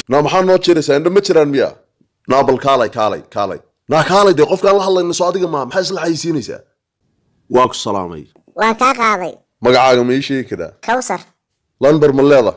نا محان نو جيريسا إن ما جيران ميا نا بل كالي نا كالي دي قفك الله الله إن صادق ما محاس الحيسينيسا واكو السلامي وكا قاضي مقعاق ميشي كده كوثر لندر مليضة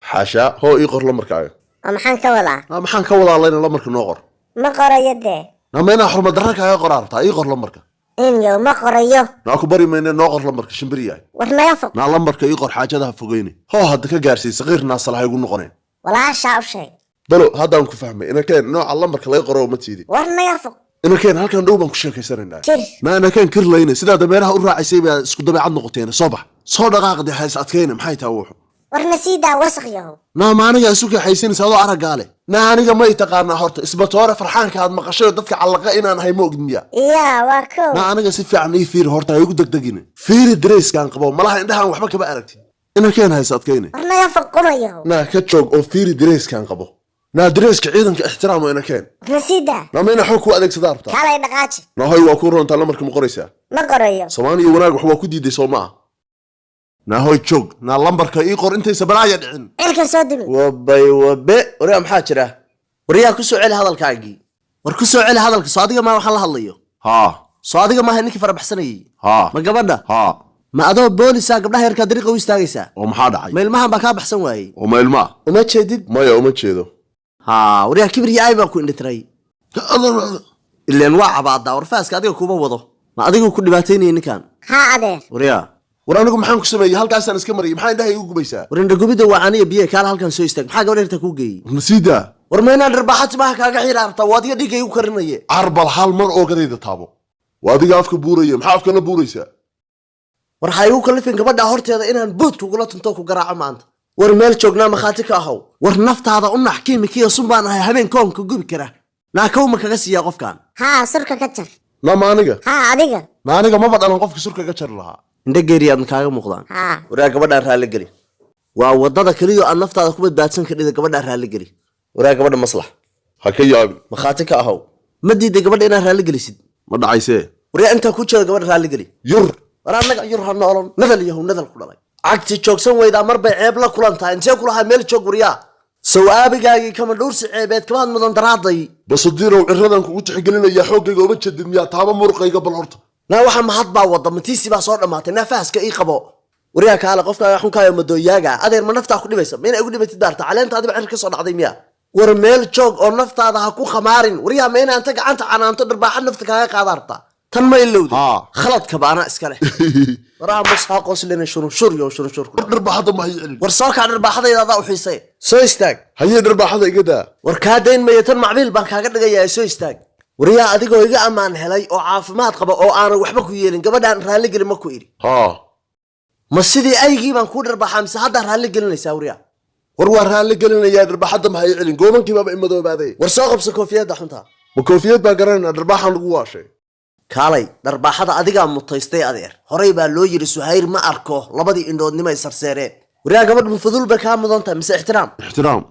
حاشا هو إيقر لمركاق ومحان كولا محان كولا الله إن لمرك نوغر ما قريده ما إنا حرم درك يا قرارتا إيقر لمركا إنيو ما قريو ناكو بري ما إنا نوغر لمرك شمبرياي ورنا يفق نا لمرك إيقر حاجة ده فوقيني هو هدك جارسي صغير ناس الله يقول نقرين ولا شاء شيء بلو هذا أنكو فهمي إنا كان نوع لمرك لا يقرأ وما تيدي ورنا يفق إنا كان هل كان دوبا كشيء كيسرنا كير ما أنا كان كير لينا سيدا دميرها أروح عسيبها اسكو دبي عن نقطتين صبح صودا قاعد يحس أتكين محي تروح ورنا سيدا وسخ يهو نا ما أنا جالسوك حيسين سادو عرق قالي نا أنا ما يتقارنا حرت اسبتوره فرحان كهاد مقشيو دتك علقة إنا هاي موق دنيا يا واكو نا أنا جالس في عني فير هرتا يقول دقيقين فير دريس كان قبو ملاها عندها وحبك بأركتي إنا كان هاي ساتكيني ورنا يفق قنا يهو نا كتشوق أو فير دريس كان قبو نا دريس كعيدا كاحترامه إنا كان ورنا سيدا نا ما إنا حوك وأدك سدارتا كالا يدقاتي نا هاي واكورو أنت لمرك مقريسا ما قريو سواني وناق وحوا كدي دي سوما نا هاي تشوق نا لمبرك إيقور أنت سبرايا دعين إلك سودمي وبي وريا محاجرة وريا كسو علي هذا الكاقي وركسو علي هذا الصادقة ما وحال هالليو ها صادقة ما هنيك فرح بحسني ها ما قبلنا ها ما أدو بوليسا قبلها يركا دريقة ويستاقيسا ومحاد عاي ما المهم بكا بحسن واي وما الماء وما تشدد ما يا وما تشيدو ها وريا كبر يا أيبا كو إن تري اللي أنواع بعض دا ورفاسك أديو كوبا وضو ما أديو كل باتيني إن كان ها عدير وريا ورانكم محان كسمي هل كاسان اسكمري محان ده يقول بيسا ورين رقبيدو وعانية بيه كان هالكان سو يستاق محا قولي رتاكوكي نسيدا ورمينا الرباحات ما كاقا حير عرطا واديا ديكا يوكرنية عرب الحال مر او قديد تابو وادي افك بوريه maxaa afkana buuraysa war hayu kalifin gabadha horteeda inaan bood ku gula tunto ku garaaco maanta war meel joognaa maxaati ka ahaw war naftaada u naxkiimikiyo sumbaan ahay habeen koonka gubi kara naakaw ma kaga siiya qofkan ها سرك كتر la maaniga ها adiga maaniga ma badhalan qofka surka ka jar lahaa inda geeriyaad kaaga muuqdaan ها waraa gabadha raali gali waa wadada kaliyo aan naftaada ku badbaadsan ka dhida gabadha raali gali waraa gabadha maslax ha ka yaabin maxaati ka ahaw ma diiday gabadha inaan raali galisid ma dhacaysee waraa inta ku jeedo gabadha raali gali yur waraa naga yur ha noolon nadal yahu nadal ku dhalay cagti joogsan weyda marba ceeb la kulantaa intee kulaha meel joog wariyaa sawaabigaagi kama dhowrsi ceebeed kamaad mudan daraaday basadiirow ciradan kugu tixgelinaya xoogayga uma jadid miyaa taaba muruqayga bal horta na waxa mahad baa wada matiisi baa soo dhamaatay nafaaska ii qabo wariyaa kaala qofka xunkaayo madooyaaga adeer ma naftaa ku dhibaysa ma inay ugu dhibatid daarta caleentaadi baa cirka soo dhacday miya war meel joog oo naftaada ha ku khamaarin wariyaa ma inaan ta gacanta canaanto dharbaaxa nafta kaaga qaadaarta tan ma ilowdi khaladka baana iska leh waraa musaa qoslina shurshur dharbaaxada ma haycelin war soo ka dharbaaxadayda u xiisay soo istaag hayee dharbaaxada iga daa war ka dayn ma tan macbiil baan kaaga dhigayaa soo istaag wariyaa adigoo iga amaan helay oo caafimaad qaba oo aan waxba ku yeelin gabadhan raali gali ma ku iri ma sidii aygii baan ku dharbaaxaa mise hadda raali galinaysaa wariyaa war waa raali galinayaa dharbaaxada ma haycelin goomankii baaba imadoobaaday war soo qabso koofiyadda xunta ma koofiyad baa garanayna dharbaaxan lagu waashay kaalay dharbaaxada adigaa mutaystay adeer horay baa loo yiri suhayr ma arko labadii indhoodnimo ay sarseereen wariyaa gabadh mufadul ba kaa mudan tahay mise ixtiraam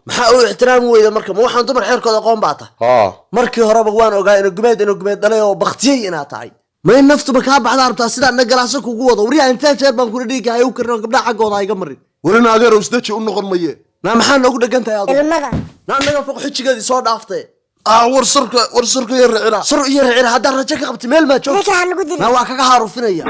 maxaa uu ixtiraam weyda marka ma waxaan dumar xeerkooda aqoon baa tahay markii horeba waan ogaa inuu gumeed dhalay oo baktiyey inaad tahay ma in naftuba kaa baxda rabtaa sidaa nagalaasa kugu wado wariyaa intaa jeer baan kula dhiigahay u karino gabdhaha xaggooda hayga marin warina adeer isdaji u noqon maye naa maxaa noogu dhegan tahay adigu ilmada naa naga foq xijigeedii soo dhaaftay war surka yar ricina sur iyo ricina haddaan rajo ka qabtay meel maa joogto ninka ha nagu dilin naa waa kaga haarufinaya